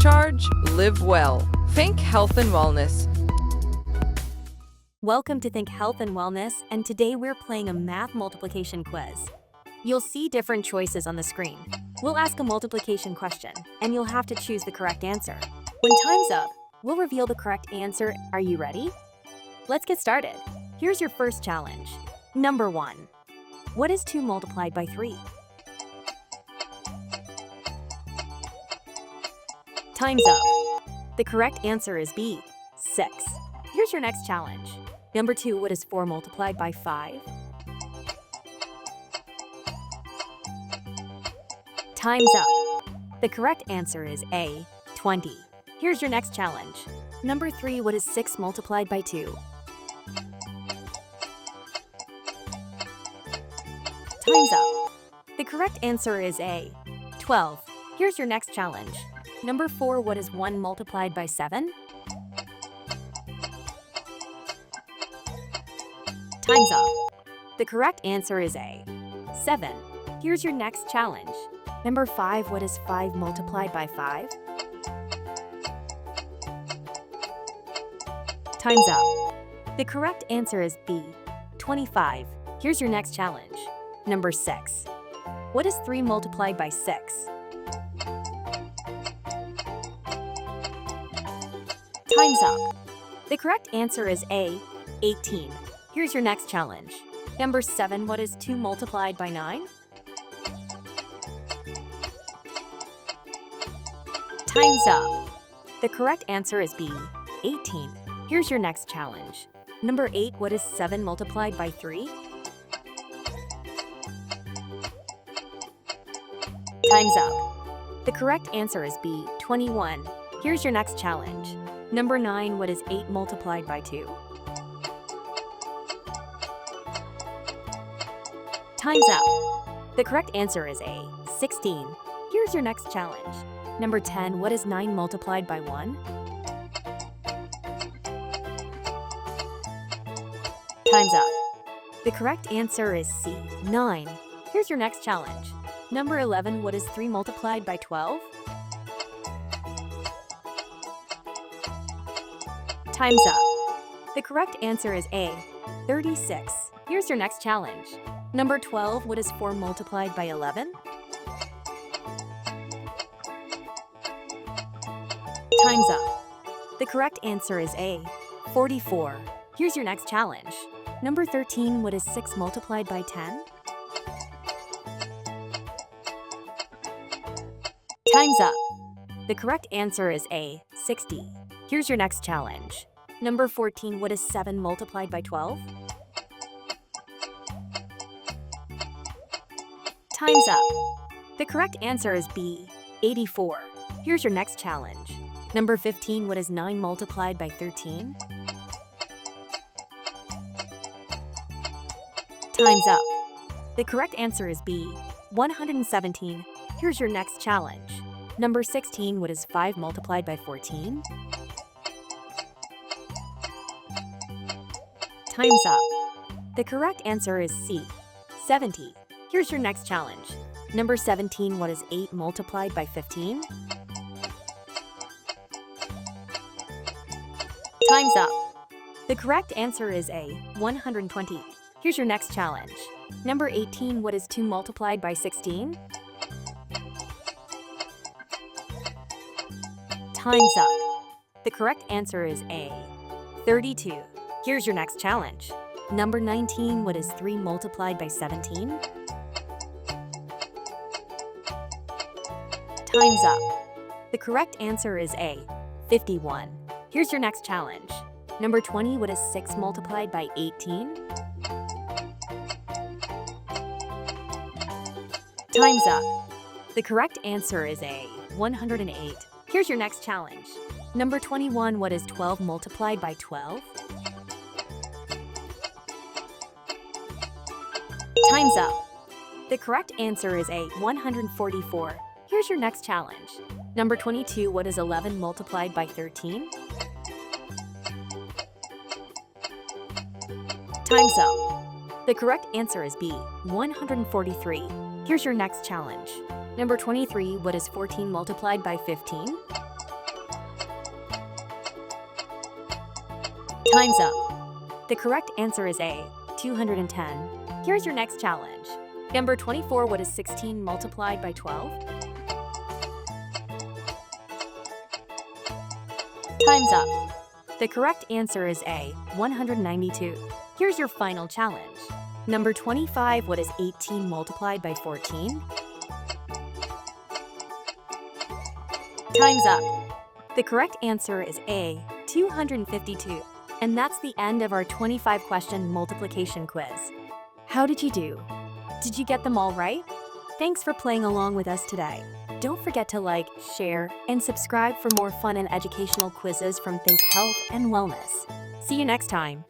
Recharge, live well. Think health and wellness. Welcome to Think Health and Wellness, and today we're playing a math multiplication quiz. You'll see different choices on the screen. We'll ask a multiplication question, and you'll have to choose the correct answer. When time's up, we'll reveal the correct answer. Are you ready? Let's get started. Here's your first challenge. Number 1. What is 2 multiplied by 3? Time's up. The correct answer is B, 6. Here's your next challenge. Number 2, what is 4 multiplied by 5? Time's up. The correct answer is A, 20. Here's your next challenge. Number 3, what is 6 multiplied by 2? Time's up. The correct answer is A, 12. Here's your next challenge. Number 4, what is 1 multiplied by 7? Time's up. The correct answer is A, 7. Here's your next challenge. Number 5, what is 5 multiplied by 5? Time's up. The correct answer is B, 25. Here's your next challenge. Number 6. What is 3 multiplied by 6? Time's up. The correct answer is A, 18. Here's your next challenge. Number 7, what is 2 multiplied by 9? Time's up. The correct answer is B, 18. Here's your next challenge. Number 8, what is 7 multiplied by 3? Time's up. The correct answer is B, 21. Here's your next challenge. Number 9, what is 8 multiplied by 2? Time's up. The correct answer is A, 16. Here's your next challenge. Number 10, what is 9 multiplied by 1? Time's up. The correct answer is C, 9. Here's your next challenge. Number 11, what is 3 multiplied by 12? Time's up. The correct answer is A, 36. Here's your next challenge. Number 12, what is 4 multiplied by 11? Time's up. The correct answer is A, 44. Here's your next challenge. Number 13, what is 6 multiplied by 10? Time's up. The correct answer is A, 60. Here's your next challenge. Number 14, what is 7 multiplied by 12? Time's up. The correct answer is B, 84. Here's your next challenge. Number 15, what is 9 multiplied by 13? Time's up. The correct answer is B, 117. Here's your next challenge. Number 16, what is 5 multiplied by 14? Time's up. The correct answer is C, 70. Here's your next challenge. Number 17, what is 8 multiplied by 15? Time's up. The correct answer is A, 120. Here's your next challenge. Number 18, what is 2 multiplied by 16? Time's up. The correct answer is A, 32. Here's your next challenge. Number 19, what is 3 multiplied by 17? Time's up. The correct answer is A, 51. Here's your next challenge. Number 20, what is 6 multiplied by 18? Time's up. The correct answer is A, 108. Here's your next challenge. Number 21, what is 12 multiplied by 12? Time's up. The correct answer is A, 144. Here's your next challenge. Number 22, what is 11 multiplied by 13? Time's up. The correct answer is B, 143. Here's your next challenge. Number 23, what is 14 multiplied by 15? Time's up. The correct answer is A, 210. Here's your next challenge. Number 24, what is 16 multiplied by 12? Time's up. The correct answer is A, 192. Here's your final challenge. Number 25, what is 18 multiplied by 14? Time's up. The correct answer is A, 252. And that's the end of our 25-question multiplication quiz. How did you do? Did you get them all right? Thanks for playing along with us today. Don't forget to like, share, and subscribe for more fun and educational quizzes from Think Health and Wellness. See you next time.